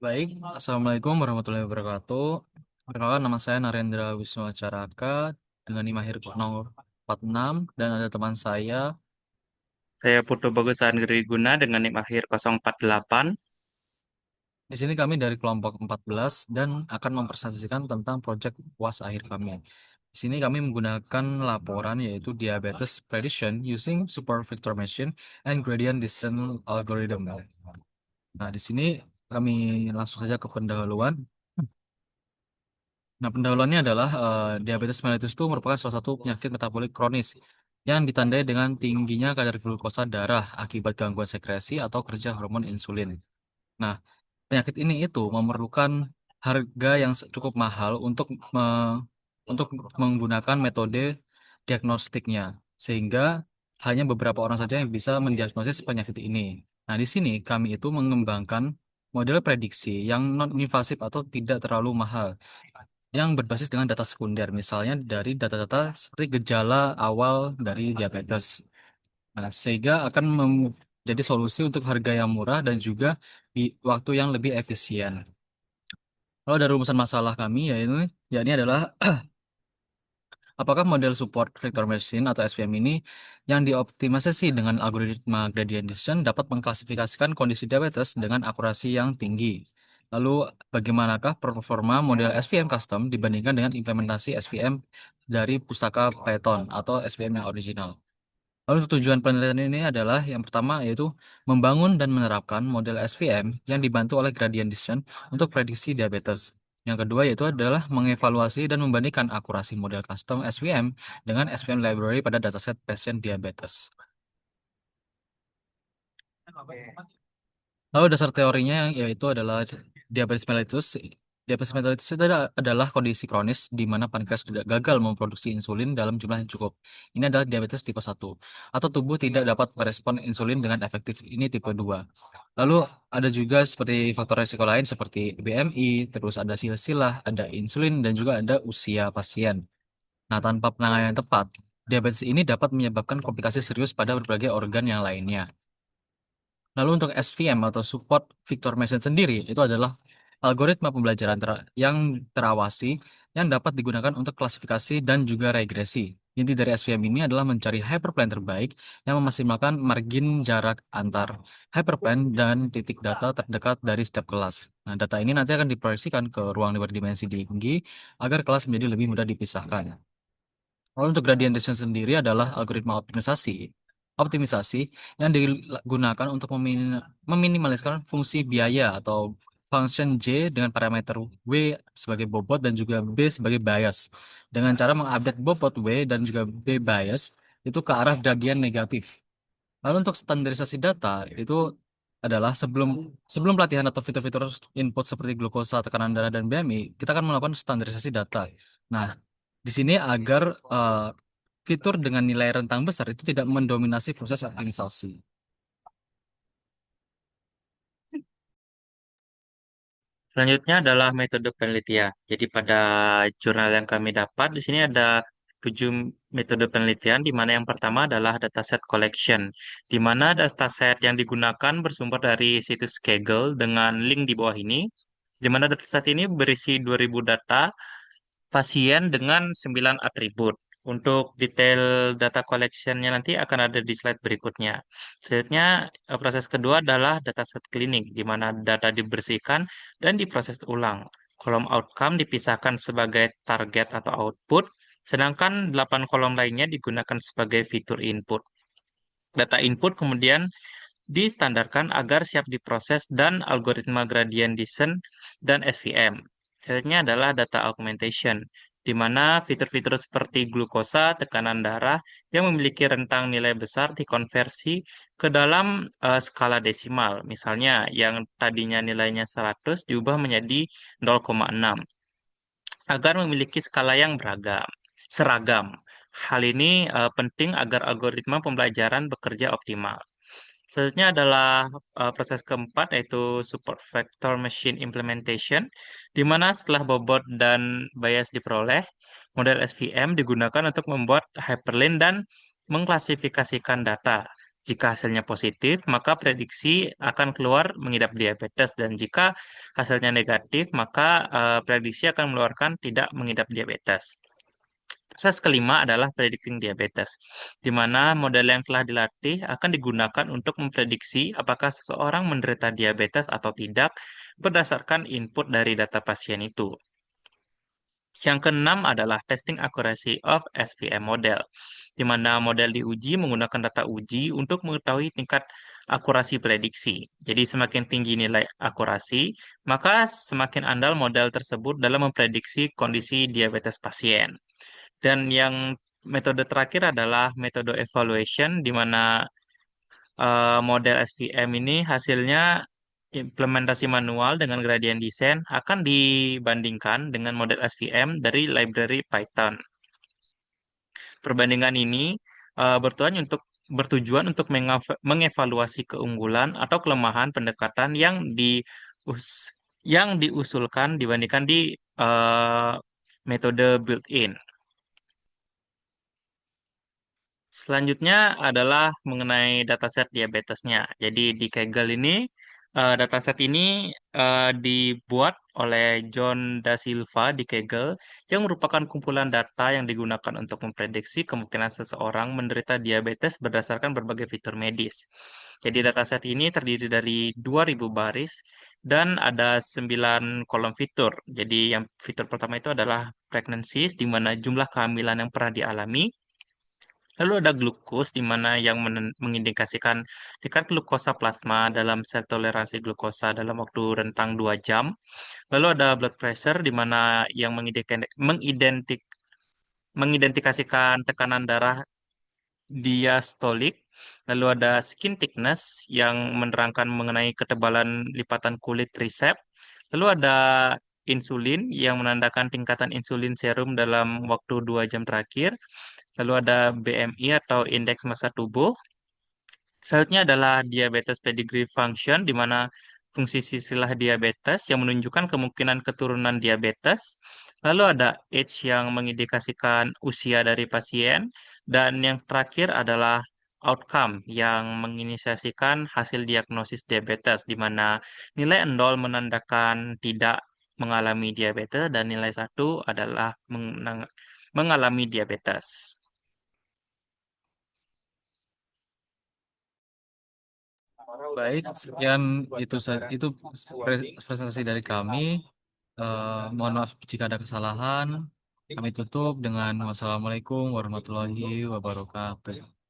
Baik, Assalamualaikum warahmatullahi wabarakatuh. Perkenalkan, nama saya Narendra Wisnu Acaraka dengan NIM akhir nomor 46 dan ada teman saya. Saya Putu Bagus Guna dengan NIM akhir 048. Di sini kami dari kelompok 14 dan akan mempresentasikan tentang proyek UAS akhir kami. Di sini kami menggunakan laporan yaitu diabetes prediction using super Victor machine and gradient descent algorithm. Nah, di sini kami langsung saja ke pendahuluan. Nah, pendahuluannya adalah diabetes mellitus itu merupakan salah satu penyakit metabolik kronis yang ditandai dengan tingginya kadar glukosa darah akibat gangguan sekresi atau kerja hormon insulin. Nah, penyakit ini itu memerlukan harga yang cukup mahal untuk menggunakan metode diagnostiknya, sehingga hanya beberapa orang saja yang bisa mendiagnosis penyakit ini. Nah, di sini kami itu mengembangkan model prediksi yang non-invasif atau tidak terlalu mahal yang berbasis dengan data sekunder, misalnya dari data-data seperti gejala awal dari diabetes. Nah, sehingga akan menjadi solusi untuk harga yang murah dan juga di waktu yang lebih efisien. Kalau dari rumusan masalah kami, yakni adalah apakah model support vector machine atau SVM ini yang dioptimalisasi dengan algoritma gradient descent dapat mengklasifikasikan kondisi diabetes dengan akurasi yang tinggi. Lalu, bagaimanakah performa model SVM custom dibandingkan dengan implementasi SVM dari pustaka Python atau SVM yang original? Lalu tujuan penelitian ini adalah yang pertama yaitu membangun dan menerapkan model SVM yang dibantu oleh gradient descent untuk prediksi diabetes. Yang kedua yaitu adalah mengevaluasi dan membandingkan akurasi model custom SVM dengan SVM library pada dataset pasien diabetes. Lalu dasar teorinya yaitu adalah diabetes mellitus. Diabetes mellitus itu adalah kondisi kronis di mana pankreas tidak gagal memproduksi insulin dalam jumlah yang cukup. Ini adalah diabetes tipe 1. Atau tubuh tidak dapat merespon insulin dengan efektif. Ini tipe 2. Lalu ada juga seperti faktor risiko lain seperti BMI, terus ada silsilah, ada insulin, dan juga ada usia pasien. Nah, tanpa penanganan yang tepat, diabetes ini dapat menyebabkan komplikasi serius pada berbagai organ yang lainnya. Lalu untuk SVM atau Support Vector Machine sendiri itu adalah algoritma pembelajaran yang terawasi yang dapat digunakan untuk klasifikasi dan juga regresi. Inti dari SVM ini adalah mencari hyperplane terbaik yang memaksimalkan margin jarak antar hyperplane dan titik data terdekat dari setiap kelas. Nah, data ini nanti akan diproyeksikan ke ruang berdimensi tinggi agar kelas menjadi lebih mudah dipisahkan. Lalu untuk gradient descent sendiri adalah algoritma optimisasi yang digunakan untuk meminimaliskan fungsi biaya atau function J dengan parameter W sebagai bobot dan juga B sebagai bias. Dengan cara mengupdate bobot W dan juga B bias itu ke arah gradient negatif. Lalu untuk standarisasi data itu adalah sebelum sebelum pelatihan atau fitur-fitur input seperti glukosa, tekanan darah, dan BMI, kita akan melakukan standarisasi data. Nah, di sini agar fitur dengan nilai rentang besar itu tidak mendominasi proses optimisasi. Selanjutnya adalah metode penelitian. Jadi pada jurnal yang kami dapat di sini ada 7 metode penelitian, di mana yang pertama adalah dataset collection, di mana dataset yang digunakan bersumber dari situs Kaggle dengan link di bawah ini, di mana dataset ini berisi 2000 data pasien dengan 9 atribut. Untuk detail data collection-nya nanti akan ada di slide berikutnya. Selanjutnya, proses kedua adalah dataset klinik, di mana data dibersihkan dan diproses ulang. Kolom outcome dipisahkan sebagai target atau output, sedangkan 8 kolom lainnya digunakan sebagai fitur input. Data input kemudian distandarkan agar siap diproses dan algoritma gradient descent dan SVM. Selanjutnya adalah data augmentation, di mana fitur-fitur seperti glukosa, tekanan darah yang memiliki rentang nilai besar dikonversi ke dalam skala desimal. Misalnya yang tadinya nilainya 100 diubah menjadi 0,6 agar memiliki skala yang seragam. Hal ini penting agar algoritma pembelajaran bekerja optimal. Selanjutnya adalah proses keempat yaitu support vector machine implementation, di mana setelah bobot dan bias diperoleh, model SVM digunakan untuk membuat hyperlink dan mengklasifikasikan data. Jika hasilnya positif, maka prediksi akan keluar mengidap diabetes, dan jika hasilnya negatif, maka prediksi akan mengeluarkan tidak mengidap diabetes. Proses kelima adalah predicting diabetes, di mana model yang telah dilatih akan digunakan untuk memprediksi apakah seseorang menderita diabetes atau tidak berdasarkan input dari data pasien itu. Yang keenam adalah testing accuracy of SVM model, di mana model diuji menggunakan data uji untuk mengetahui tingkat akurasi prediksi. Jadi semakin tinggi nilai akurasi, maka semakin andal model tersebut dalam memprediksi kondisi diabetes pasien. Dan yang metode terakhir adalah metode evaluation, di mana model SVM ini hasilnya implementasi manual dengan gradient descent akan dibandingkan dengan model SVM dari library Python. Perbandingan ini bertujuan untuk mengevaluasi keunggulan atau kelemahan pendekatan yang diusulkan dibandingkan di eh, metode built-in. Selanjutnya adalah mengenai dataset diabetesnya. Jadi di Kaggle ini, dataset ini dibuat oleh John Da Silva di Kaggle, yang merupakan kumpulan data yang digunakan untuk memprediksi kemungkinan seseorang menderita diabetes berdasarkan berbagai fitur medis. Jadi dataset ini terdiri dari 2.000 baris dan ada 9 kolom fitur. Jadi yang fitur pertama itu adalah pregnancies, di mana jumlah kehamilan yang pernah dialami. Lalu ada glukos, di mana yang mengindikasikan tingkat glukosa plasma dalam sel toleransi glukosa dalam waktu rentang 2 jam. Lalu ada blood pressure, di mana yang mengidentifikasikan tekanan darah diastolik. Lalu ada skin thickness, yang menerangkan mengenai ketebalan lipatan kulit triceps. Lalu ada insulin, yang menandakan tingkatan insulin serum dalam waktu 2 jam terakhir. Lalu ada BMI atau indeks massa tubuh. Selanjutnya adalah diabetes pedigree function, di mana fungsi silsilah diabetes yang menunjukkan kemungkinan keturunan diabetes. Lalu ada age, yang mengindikasikan usia dari pasien. Dan yang terakhir adalah outcome, yang menginisiasikan hasil diagnosis diabetes, di mana nilai 0 menandakan tidak mengalami diabetes dan nilai 1 adalah mengalami diabetes. Baik, sekian itu presentasi dari kami. Mohon maaf jika ada kesalahan. Kami tutup dengan wassalamualaikum warahmatullahi wabarakatuh.